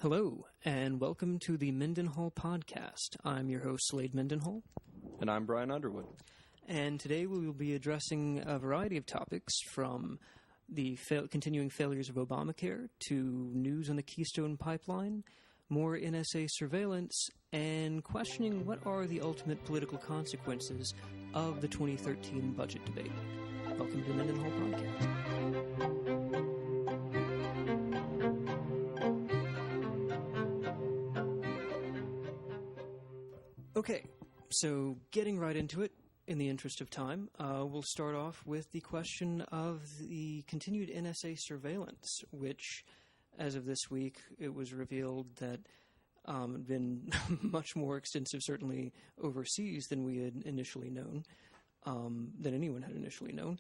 Hello, and welcome to the Mendenhall podcast. I'm your host, Slade Mendenhall. And I'm Brian Underwood. And today we will be addressing a variety of topics from the continuing failures of Obamacare to news on the Keystone Pipeline, more NSA surveillance, and questioning what are the ultimate political consequences of the 2013 budget debate. Welcome to the Mendenhall podcast. Okay, so getting right into it, in the interest of time, we'll start off with the question of the continued NSA surveillance, which, as of this week, it was revealed that had been much more extensive, certainly overseas, than we had initially known, than anyone had initially known,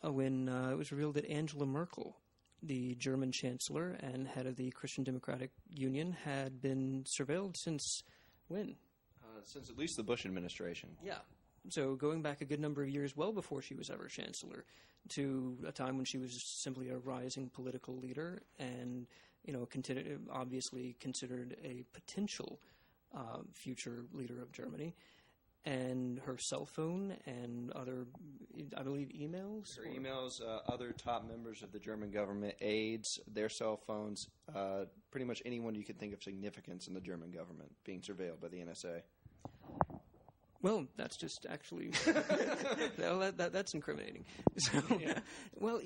when it was revealed that Angela Merkel, the German chancellor and head of the Christian Democratic Union, had been surveilled since when? Since at least the Bush administration. Yeah. So going back a good number of years, well before she was ever chancellor, to a time when she was simply a rising political leader and, obviously considered a potential future leader of Germany. And her cell phone and other, I believe, emails? Her emails, other top members of the German government, aides, their cell phones, pretty much anyone you could think of significance in the German government being surveilled by the NSA. Well, that's just actually that's incriminating. So, yeah. Well,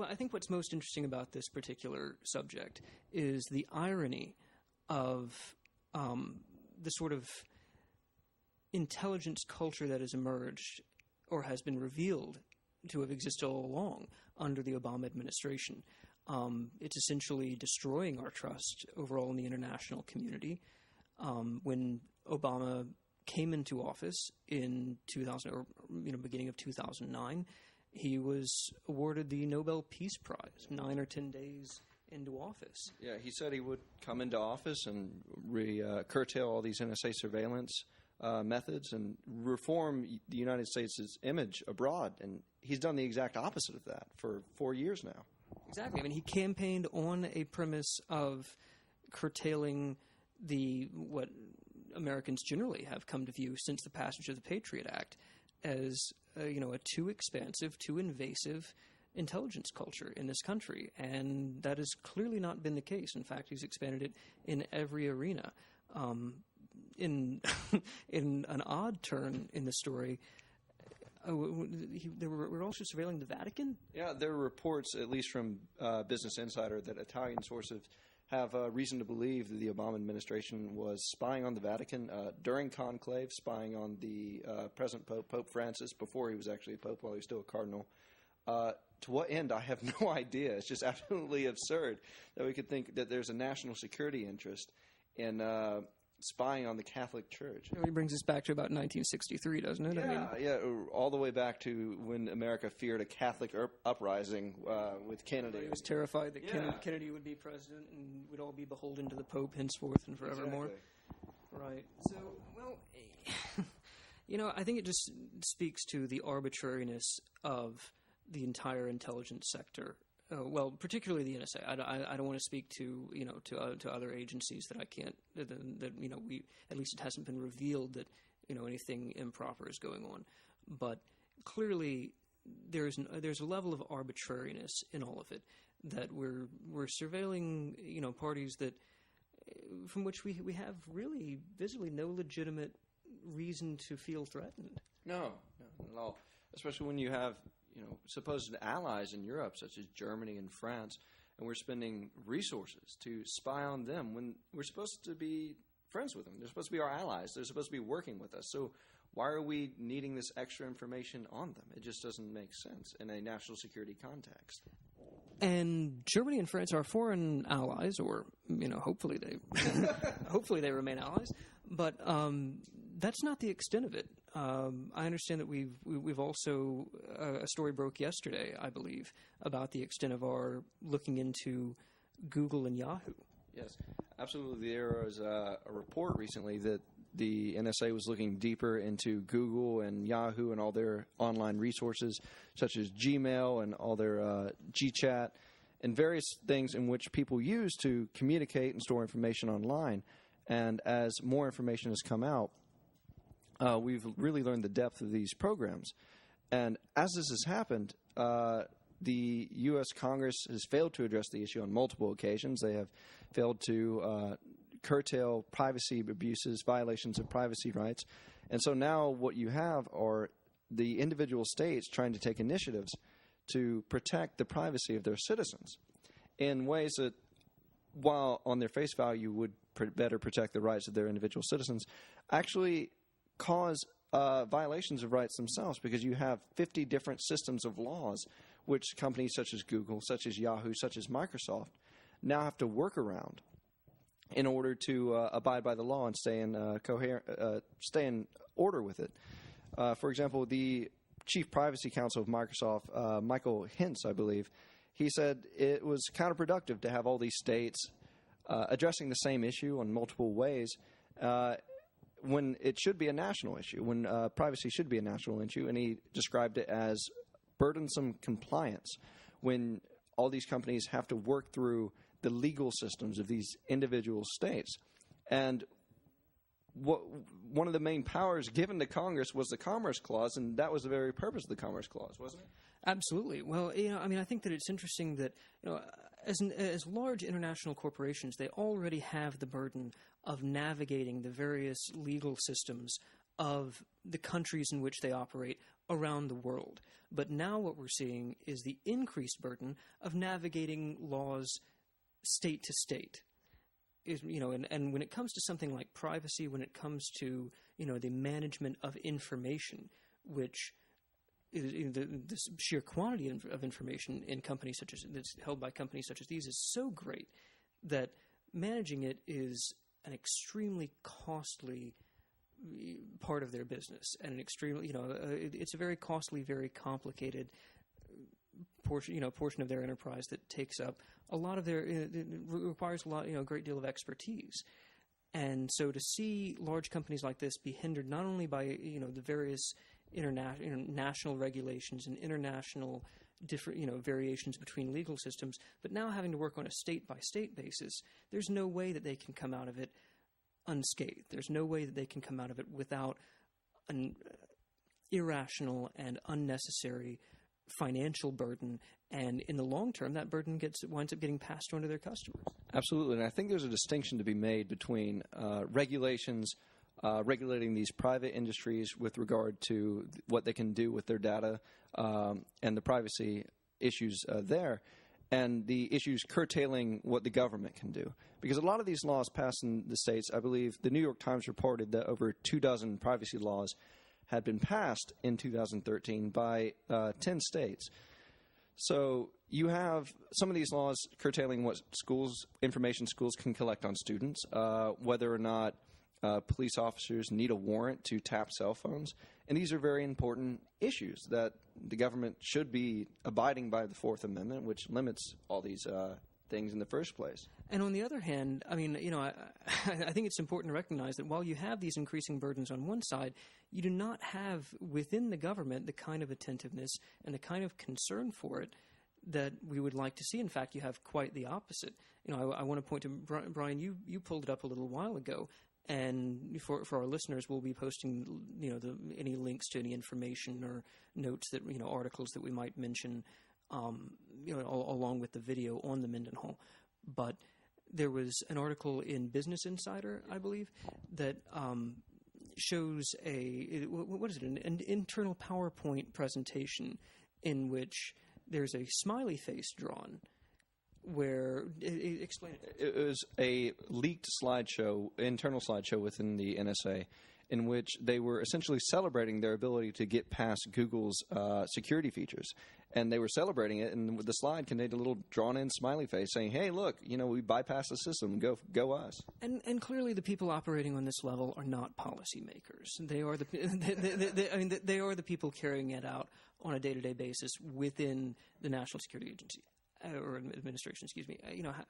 I think what's most interesting about this particular subject is the irony of the sort of intelligence culture that has emerged or has been revealed to have existed all along under the Obama administration. It's essentially destroying our trust overall in the international community. When Obama came into office in 2000, or beginning of 2009, he was awarded the Nobel Peace Prize 9 or 10 days into office. Yeah, he said he would come into office and curtail all these NSA surveillance methods and reform the United States' image abroad, and he's done the exact opposite of that for 4 years now. Exactly. I mean, he campaigned on a premise of curtailing what Americans generally have come to view since the passage of the Patriot Act as a too expansive, too invasive intelligence culture in this country, and that has clearly not been the case. In fact, he's expanded it in every arena. In an odd turn in the story, we're also surveilling the Vatican? Yeah, there are reports, at least from Business Insider, that Italian sources have reason to believe that the Obama administration was spying on the Vatican during conclave, spying on the present Pope, Pope Francis, before he was actually a Pope, while he was still a cardinal. To what end, I have no idea. It's just absolutely absurd that we could think that there's a national security interest in spying on the Catholic Church. It really brings us back to about 1963, doesn't it? Yeah, all the way back to when America feared a Catholic uprising with Kennedy. He was terrified that Kennedy would be president and we'd all be beholden to the Pope henceforth and forevermore. Exactly. Right. So, well, I think it just speaks to the arbitrariness of the entire intelligence sector. Well, particularly the NSA. I don't want to speak to to other agencies that I can't that we, at least it hasn't been revealed that anything improper is going on. But clearly there's a level of arbitrariness in all of it, that we're surveilling parties that from which we have really visibly no legitimate reason to feel threatened. No, not at all. Especially when you have supposed allies in Europe, such as Germany and France, and we're spending resources to spy on them when we're supposed to be friends with them. They're supposed to be our allies. They're supposed to be working with us. So why are we needing this extra information on them? It just doesn't make sense in a national security context. And Germany and France are foreign allies, or hopefully they remain allies. But that's not the extent of it. I understand that we've also a story broke yesterday, I believe, about the extent of our looking into Google and Yahoo. Yes, absolutely. There was a report recently that the NSA was looking deeper into Google and Yahoo and all their online resources, such as Gmail and all their GChat, and various things in which people use to communicate and store information online. And as more information has come out, we've really learned the depth of these programs. And as this has happened, the U.S. Congress has failed to address the issue on multiple occasions. They have failed to curtail privacy abuses, violations of privacy rights. And so now what you have are the individual states trying to take initiatives to protect the privacy of their citizens in ways that, while on their face value would better protect the rights of their individual citizens, actually cause violations of rights themselves, because you have 50 different systems of laws which companies such as Google, such as Yahoo, such as Microsoft now have to work around in order to abide by the law and stay in order with it. For example, the Chief Privacy Counsel of Microsoft, Michael Hintz, I believe, he said it was counterproductive to have all these states addressing the same issue in multiple ways when it should be a national issue, when privacy should be a national issue. And he described it as burdensome compliance, when all these companies have to work through the legal systems of these individual states. And one of the main powers given to Congress was the Commerce Clause, and that was the very purpose of the Commerce Clause, wasn't it? Absolutely. Well, I think that it's interesting that, as large international corporations, they already have the burden of navigating the various legal systems of the countries in which they operate around the world. But now what we're seeing is the increased burden of navigating laws state to state. And when it comes to something like privacy, when it comes to, the management of information, which is, the sheer quantity of information in companies such as that's held by companies such as these is so great that managing it is an extremely costly part of their business, and an extremely, it's a very costly, very complicated portion of their enterprise that takes up a lot of it requires a great deal of expertise. And so to see large companies like this be hindered not only by, the various national regulations and international different, variations between legal systems, but now having to work on a state-by-state basis, there's no way that they can come out of it unscathed. There's no way that they can come out of it without an irrational and unnecessary financial burden, and in the long term, that burden winds up getting passed on to their customers. Absolutely, and I think there's a distinction to be made between regulations regulating these private industries with regard to what they can do with their data and the privacy issues there, and the issues curtailing what the government can do. Because a lot of these laws passed in the states, I believe the New York Times reported that over 24 privacy laws had been passed in 2013 by 10 states. So you have some of these laws curtailing what information schools can collect on students, whether or not police officers need a warrant to tap cell phones. And these are very important issues that the government should be abiding by the Fourth Amendment, which limits all these things in the first place. And on the other hand, I think it's important to recognize that while you have these increasing burdens on one side, you do not have within the government the kind of attentiveness and the kind of concern for it that we would like to see. In fact, you have quite the opposite. I want to point to Brian. You pulled it up a little while ago, and for our listeners, we'll be posting any links to any information or notes that articles that we might mention, along with the video on the Mendenhall. But there was an article in Business Insider, I believe, that shows an internal PowerPoint presentation in which there's a smiley face drawn. Where explain it? It was a leaked internal slideshow within the NSA, in which they were essentially celebrating their ability to get past Google's security features. And they were celebrating it, and the slide contained a little drawn-in smiley face saying, "Hey, look, we bypassed the system. Go us." And clearly, the people operating on this level are not policymakers. They are they are the people carrying it out on a day-to-day basis within the National Security Agency. Or administration, excuse me.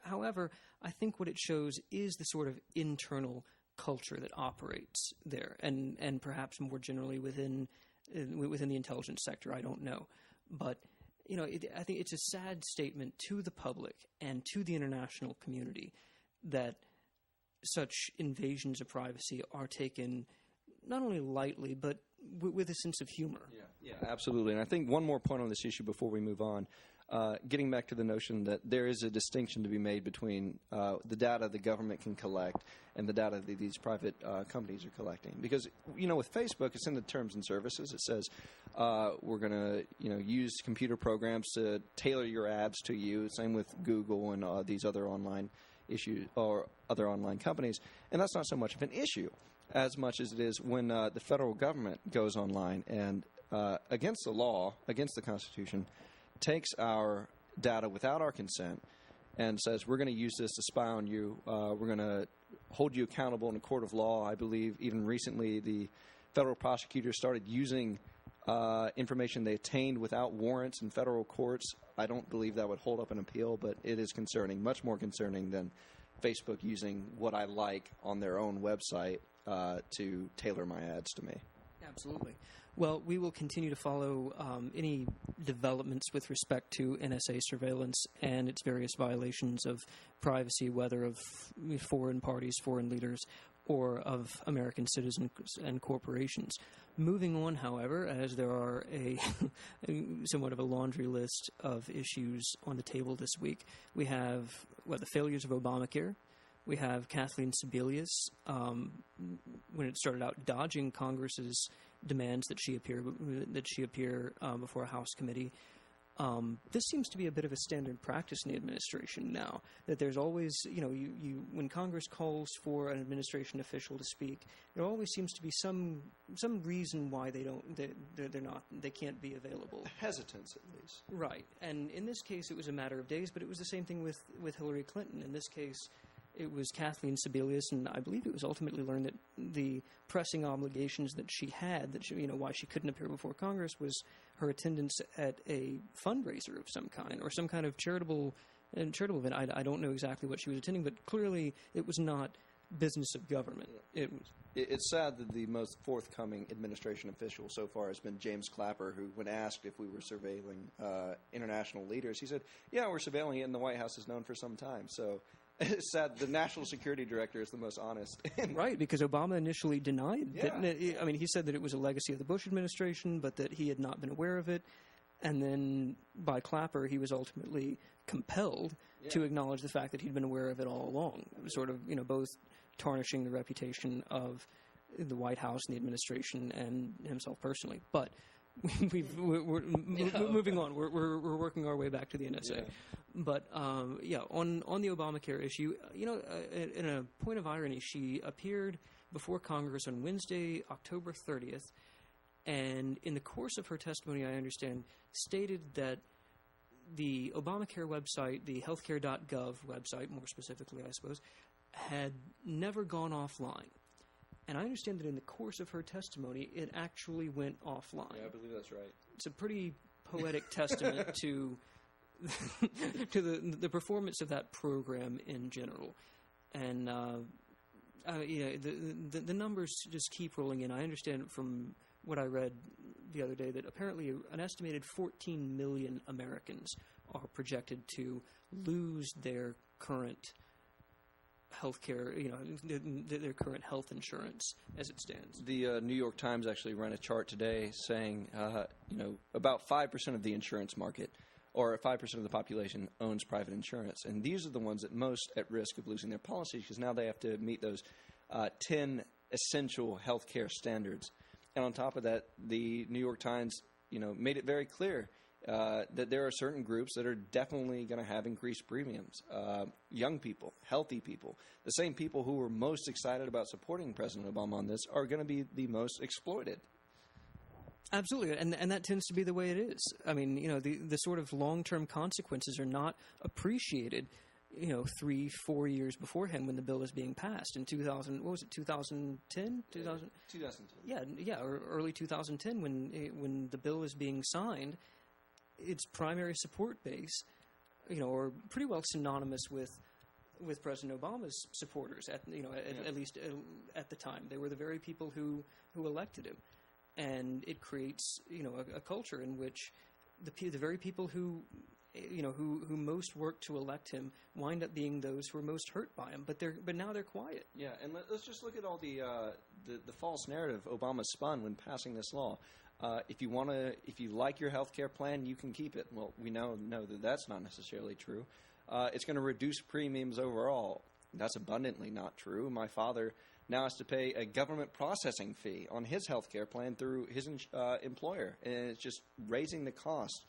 However, I think what it shows is the sort of internal culture that operates there, and perhaps more generally within the intelligence sector. I don't know, but I think it's a sad statement to the public and to the international community that such invasions of privacy are taken not only lightly, but with a sense of humor. Yeah, absolutely. And I think one more point on this issue before we move on, getting back to the notion that there is a distinction to be made between the data the government can collect and the data that these private companies are collecting. Because, with Facebook, it's in the terms and services. It says we're going to, use computer programs to tailor your ads to you. Same with Google and these other online issues or other online companies. And that's not so much of an issue as much as it is when the federal government goes online and against the law, against the Constitution, takes our data without our consent and says, we're going to use this to spy on you. We're going to hold you accountable in a court of law. I believe even recently the federal prosecutors started using information they obtained without warrants in federal courts. I don't believe that would hold up an appeal, but it is concerning, much more concerning than Facebook using what I like on their own website to tailor my ads to me. Absolutely. Well, we will continue to follow any developments with respect to NSA surveillance and its various violations of privacy, whether of foreign parties, foreign leaders, or of American citizens and corporations. Moving on, however, as there are somewhat of a laundry list of issues on the table this week, we have the failures of Obamacare. We have Kathleen Sebelius, when it started out dodging Congress's demands that she appear before a House committee. This seems to be a bit of a standard practice in the administration now, that there's always, when Congress calls for an administration official to speak, there always seems to be some reason why they can't be available. Hesitance, at least. Right. And in this case, it was a matter of days, but it was the same thing with Hillary Clinton. In this case, it was Kathleen Sebelius, and I believe it was ultimately learned that the pressing obligations that she had, why she couldn't appear before Congress, was her attendance at a fundraiser of some kind, or some kind of charitable event. I don't know exactly what she was attending, but clearly it was not business of government. It's sad that the most forthcoming administration official so far has been James Clapper, who, when asked if we were surveilling international leaders, he said, yeah, we're surveilling it, and the White House has known for some time. So it's sad the national security director is the most honest. Right, because Obama initially denied that. I mean, he said that it was a legacy of the Bush administration, but that he had not been aware of it. And then by Clapper, he was ultimately compelled to acknowledge the fact that he'd been aware of it all along, sort of, both tarnishing the reputation of the White House and the administration and himself personally. But we're moving on. We're working our way back to the NSA. Yeah. But on the Obamacare issue, in a point of irony, she appeared before Congress on Wednesday, October 30th, and in the course of her testimony, I understand, stated that the Obamacare website, the healthcare.gov website, more specifically, I suppose, had never gone offline. And I understand that in the course of her testimony, it actually went offline. Yeah, I believe that's right. It's a pretty poetic testament to the performance of that program in general. And the numbers just keep rolling in. I understand from what I read the other day that apparently an estimated 14 million Americans are projected to lose their current healthcare, their current health insurance as it stands. The New York Times actually ran a chart today saying, about 5% of the insurance market, or 5% of the population, owns private insurance. And these are the ones that most at risk of losing their policies, because now they have to meet those 10 essential healthcare standards. And on top of that, the New York Times, made it very clear that there are certain groups that are definitely going to have increased premiums. Young people, healthy people, the same people who were most excited about supporting President Obama on this are going to be the most exploited. Absolutely, and that tends to be the way it is. I mean, the sort of long-term consequences are not appreciated, 3-4 years beforehand when the bill is being passed in 2000. What was it? 2010? 2010. Yeah, or early 2010 when the bill is being signed. Its primary support base, or pretty well synonymous with President Obama's supporters at least at the time. They were the very people who elected him, and it creates a culture in which the very people who who most worked to elect him wind up being those who are most hurt by him. But now they're quiet. Yeah, and let's just look at all the false narrative Obama spun when passing this law. If you like your health care plan, you can keep it. Well, we know that that's not necessarily true. It's going to reduce premiums overall. That's abundantly not true. My father now has to pay a government processing fee on his health care plan through his employer, and it's just raising the cost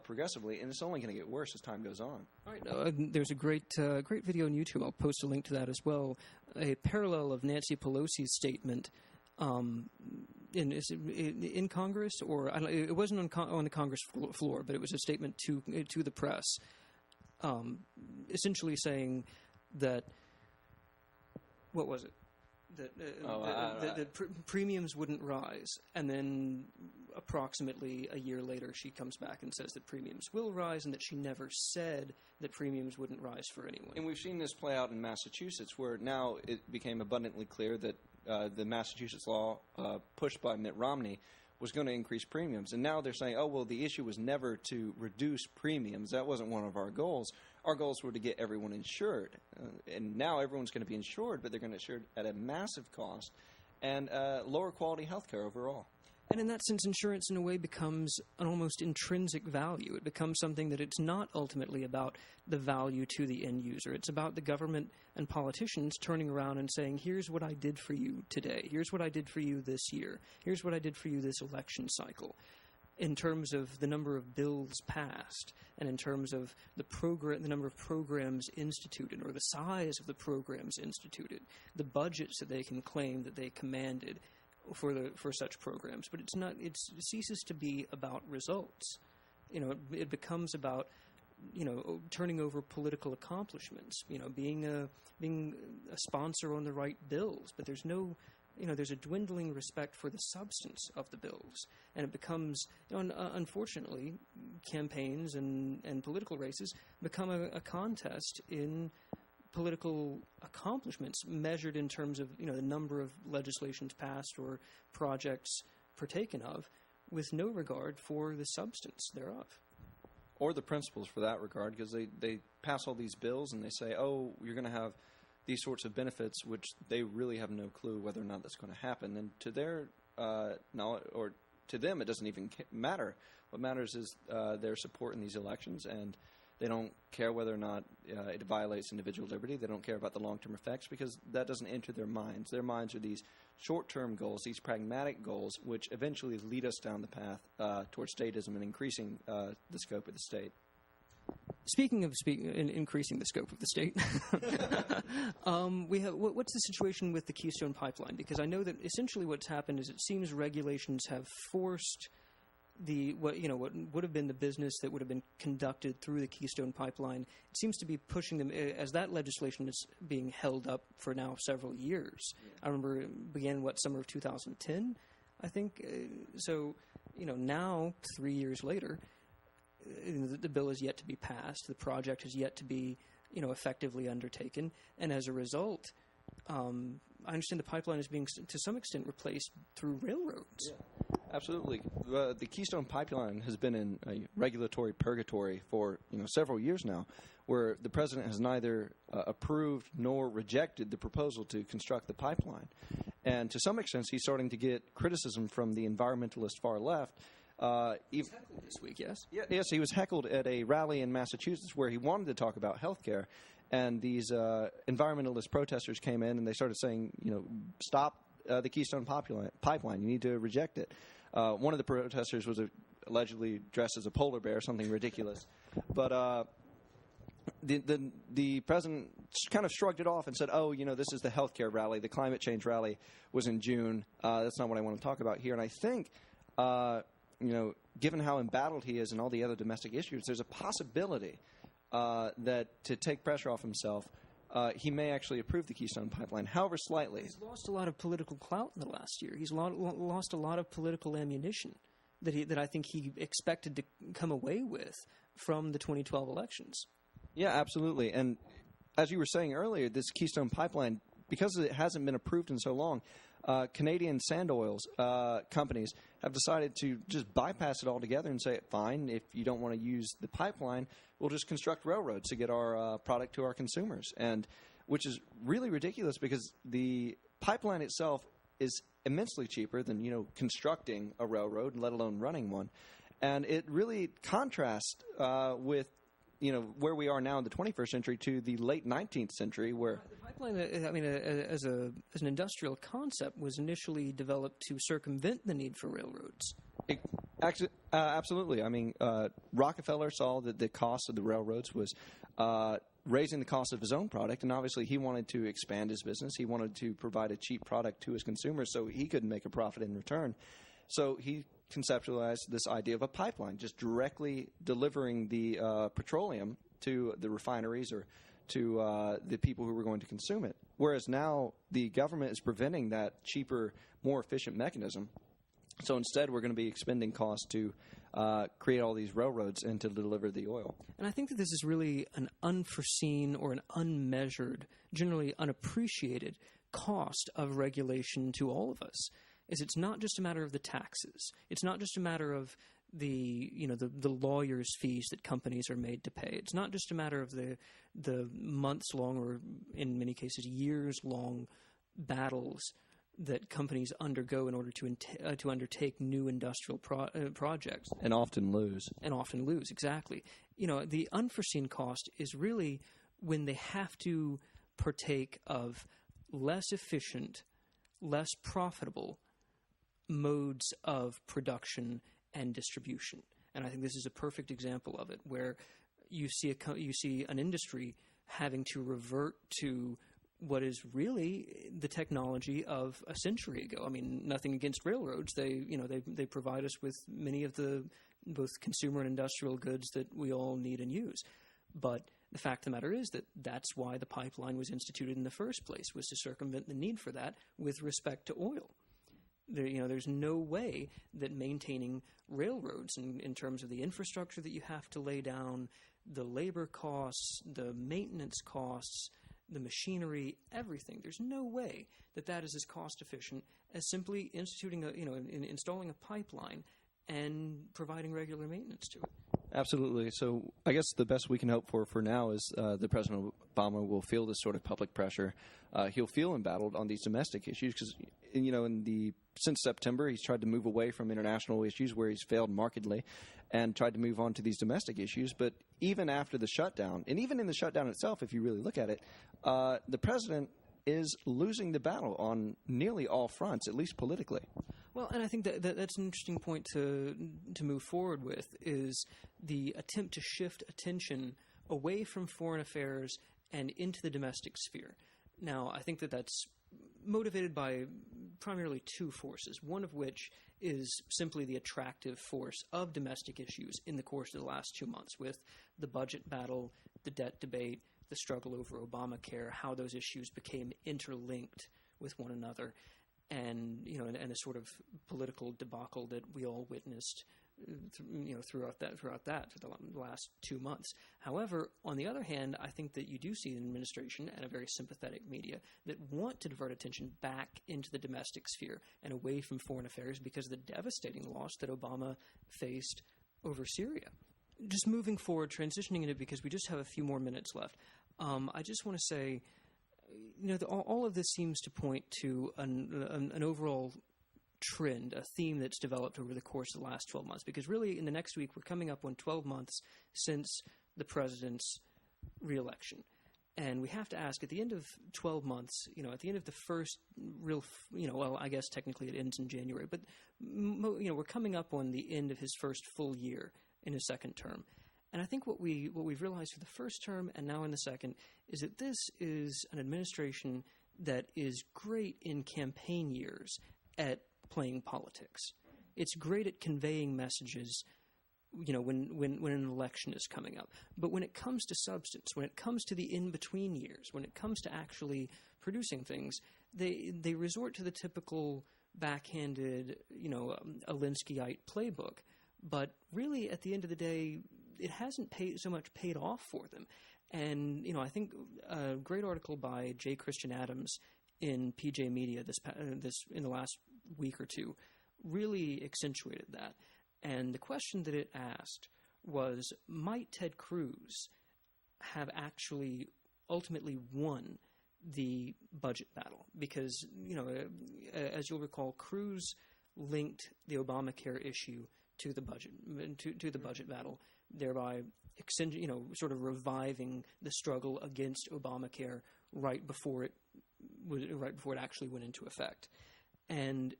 progressively, and it's only going to get worse as time goes on. All right, there's a great video on YouTube. I'll post a link to that as well. A parallel of Nancy Pelosi's statement in Congress, or it wasn't on the Congress floor, but it was a statement to the press, essentially saying that, what was it? That premiums wouldn't rise, and then approximately a year later she comes back and says that premiums will rise, and that she never said that premiums wouldn't rise for anyone. And we've seen this play out in Massachusetts, where now it became abundantly clear that the Massachusetts law pushed by Mitt Romney was going to increase premiums. And now they're saying, oh, well, the issue was never to reduce premiums. That wasn't one of our goals. Our goals were to get everyone insured. And now everyone's going to be insured, but they're going to be insured at a massive cost and lower quality health care overall. And in that sense, insurance in a way becomes an almost intrinsic value. It becomes something that it's not ultimately about the value to the end user. It's about the government and politicians turning around and saying, here's what I did for you today. Here's what I did for you this year. Here's what I did for you this election cycle. In terms of the number of bills passed, and in terms of the number of programs instituted, or the size of the programs instituted, the budgets that they can claim that they commanded for such programs. But it ceases to be about results. It becomes about turning over political accomplishments, being a sponsor on the right bills. But there's there's a dwindling respect for the substance of the bills, and it becomes, unfortunately, campaigns and political races become a contest in political accomplishments measured in terms of the number of legislations passed or projects partaken of, with no regard for the substance thereof. Or the principles, for that regard, because they pass all these bills and they say, oh, you're going to have these sorts of benefits, which they really have no clue whether or not that's going to happen. And to their knowledge, or to them, it doesn't even matter. What matters is their support in these elections, and they don't care whether or not it violates individual liberty. They don't care about the long-term effects, because that doesn't enter their minds. Their minds are these short-term goals, these pragmatic goals, which eventually lead us down the path towards statism and increasing the scope of the state. Speaking of increasing the scope of the state, what's the situation with the Keystone Pipeline? Because I know that essentially what's happened is it seems regulations have forced what would have been the business that would have been conducted through the Keystone Pipeline. It seems to be pushing them, as that legislation is being held up for now several years. Yeah. I remember it began, summer of 2010, I think. So, now, 3 years later, the bill is yet to be passed. The project is yet to be, effectively undertaken. And as a result, I understand the pipeline is being, to some extent, replaced through railroads. Yeah, absolutely. The Keystone Pipeline has been in a regulatory purgatory for several years now, where the president has neither approved nor rejected the proposal to construct the pipeline. And to some extent, he's starting to get criticism from the environmentalist far left. He was heckled this week, yes? Yes, he was heckled at a rally in Massachusetts where he wanted to talk about health care. And these environmentalist protesters came in and they started saying, stop the Keystone Pipeline. You need to reject it. One of the protesters was allegedly dressed as a polar bear, something ridiculous. But the president kind of shrugged it off and said, oh, this is the health care rally. The climate change rally was in June. That's not what I want to talk about here. And I think given how embattled he is in all the other domestic issues, there's a possibility that to take pressure off himself, he may actually approve the Keystone Pipeline, however slightly. He's lost a lot of political clout in the last year. He's lost a lot of political ammunition that I think he expected to come away with from the 2012 elections. Yeah, absolutely. And as you were saying earlier, this Keystone Pipeline, because it hasn't been approved in so long, Canadian sand oils companies have decided to just bypass it altogether and say, fine, if you don't want to use the pipeline, we'll just construct railroads to get our product to our consumers. And which is really ridiculous because the pipeline itself is immensely cheaper than, constructing a railroad, let alone running one. And it really contrasts with where we are now in the 21st century to the late 19th century, where the pipeline, as an industrial concept, was initially developed to circumvent the need for railroads. Absolutely. I mean, Rockefeller saw that the cost of the railroads was raising the cost of his own product, and obviously he wanted to expand his business. He wanted to provide a cheap product to his consumers so he could make a profit in return. So he conceptualized this idea of a pipeline, just directly delivering the petroleum to the refineries or to the people who were going to consume it. Whereas now the government is preventing that cheaper, more efficient mechanism. So instead we're going to be expending costs to create all these railroads and to deliver the oil. And I think that this is really an unforeseen or an unmeasured, generally unappreciated cost of regulation to all of us. It's not just a matter of the taxes. It's not just a matter of the lawyers' fees that companies are made to pay. It's not just a matter of the months-long or, in many cases, years-long battles that companies undergo in order to undertake new industrial projects. And often lose. Exactly. The unforeseen cost is really when they have to partake of less efficient, less profitable modes of production and distribution. And I think this is a perfect example of it, where you see an industry having to revert to what is really the technology of a century ago. I mean, nothing against railroads. They provide us with many of the both consumer and industrial goods that we all need and use. But the fact of the matter is that that's why the pipeline was instituted in the first place, was to circumvent the need for that with respect to oil. There's no way that maintaining railroads in terms of the infrastructure that you have to lay down, the labor costs, the maintenance costs, the machinery, everything. There's no way that is as cost efficient as simply installing a pipeline and providing regular maintenance to it. Absolutely. So I guess the best we can hope for now is that President Obama will feel this sort of public pressure. He'll feel embattled on these domestic issues because, since September, he's tried to move away from international issues where he's failed markedly and tried to move on to these domestic issues. But even after the shutdown, and even in the shutdown itself, if you really look at it, the president is losing the battle on nearly all fronts, at least politically. Well, and I think that's an interesting point to move forward with, is the attempt to shift attention away from foreign affairs and into the domestic sphere. Now, I think that's motivated by primarily two forces, one of which is simply the attractive force of domestic issues in the course of the last 2 months, with the budget battle, the debt debate, the struggle over Obamacare, how those issues became interlinked with one another, and the sort of political debacle that we all witnessed throughout the last 2 months. However, on the other hand, I think that you do see an administration and a very sympathetic media that want to divert attention back into the domestic sphere and away from foreign affairs because of the devastating loss that Obama faced over Syria. Just moving forward, transitioning into, because we just have a few more minutes left, I just want to say, all of this seems to point to an overall trend, a theme that's developed over the course of the last 12 months. Because really, in the next week, we're coming up on 12 months since the president's reelection. And we have to ask, at the end of 12 months, at the end of the first real, well, I guess technically it ends in January, but, we're coming up on the end of his first full year in his second term. And I think what we've realized for the first term and now in the second is that this is an administration that is great in campaign years at playing politics. It's great at conveying messages, when an election is coming up. But when it comes to substance, when it comes to the in-between years, when it comes to actually producing things, they resort to the typical backhanded, Alinskyite playbook. But really, at the end of the day, it hasn't so much paid off for them. And, I think a great article by J. Christian Adams in PJ Media this in the last week or two really accentuated that. And the question that it asked was, might Ted Cruz have actually ultimately won the budget battle? Because, as you'll recall, Cruz linked the Obamacare issue to the budget, to the budget battle, thereby sort of reviving the struggle against Obamacare right before it actually went into effect. And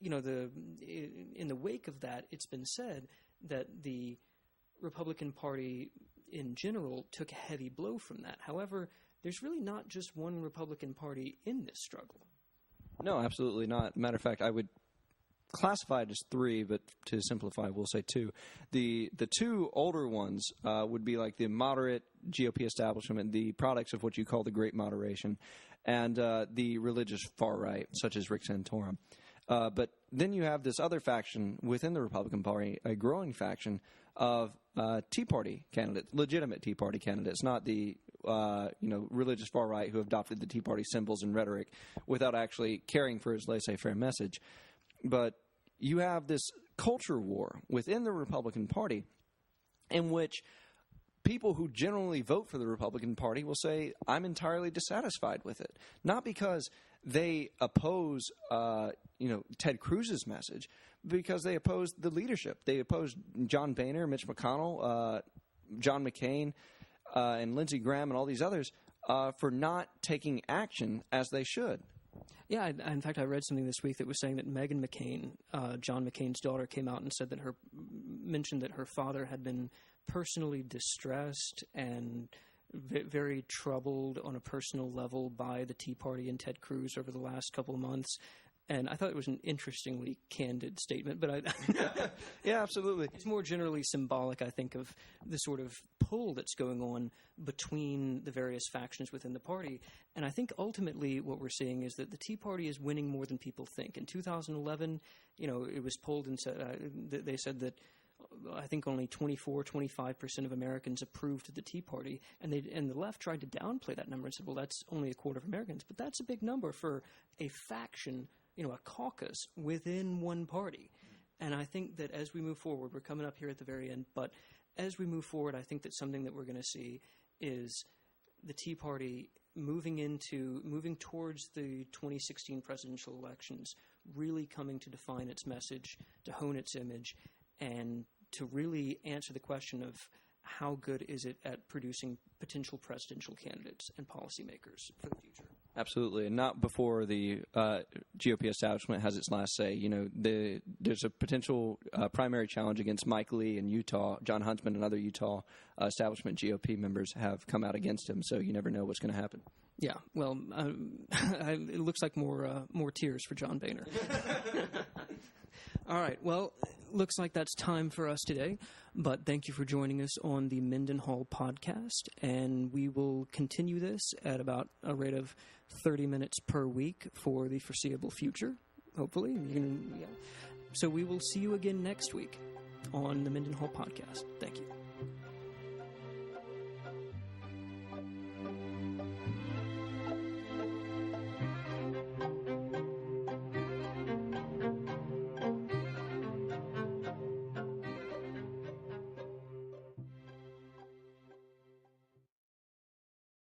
in the wake of that, it's been said that the Republican Party in general took a heavy blow from that. However, there's really not just one Republican Party in this struggle. No, absolutely not. Matter of fact, I would classify it as three, but to simplify, we'll say two. The two older ones would be like the moderate GOP establishment, the products of what you call the Great Moderation, and the religious far right, such as Rick Santorum. But then you have this other faction within the Republican Party, a growing faction of Tea Party candidates, legitimate Tea Party candidates, not the religious far right who have adopted the Tea Party symbols and rhetoric without actually caring for his laissez-faire message. But you have this culture war within the Republican Party in which people who generally vote for the Republican Party will say, I'm entirely dissatisfied with it. Not because they oppose, Ted Cruz's message, because they oppose the leadership. They oppose John Boehner, Mitch McConnell, John McCain, and Lindsey Graham, and all these others for not taking action as they should. Yeah, in fact, I read something this week that was saying that Meghan McCain, John McCain's daughter, came out and said that mentioned that her father had been personally distressed and very troubled on a personal level by the Tea Party and Ted Cruz over the last couple of months. And I thought it was an interestingly candid statement, but yeah, absolutely. It's more generally symbolic, I think, of the sort of pull that's going on between the various factions within the party. And I think ultimately what we're seeing is that the Tea Party is winning more than people think. In 2011, it was polled and they said that I think only 25% of Americans approved of the Tea Party, and the left tried to downplay that number and said, well, that's only a quarter of Americans. But that's a big number for a faction, a caucus within one party. And I think that as we move forward, we're coming up here at the very end, but as we move forward, I think that something that we're going to see is the Tea Party moving towards the 2016 presidential elections, really coming to define its message, to hone its image, and to really answer the question of how good is it at producing potential presidential candidates and policymakers for the future. Absolutely, and not before the GOP establishment has its last say. There's a potential primary challenge against Mike Lee in Utah. John Huntsman and other Utah establishment GOP members have come out against him, so you never know what's going to happen. Yeah, well, it looks like more tears for John Boehner. All right, well, looks like that's time for us today, but thank you for joining us on the Mendenhall podcast, and we will continue this at about a rate of 30 minutes per week for the foreseeable future, hopefully. So we will see you again next week on the Mendenhall podcast. Thank you.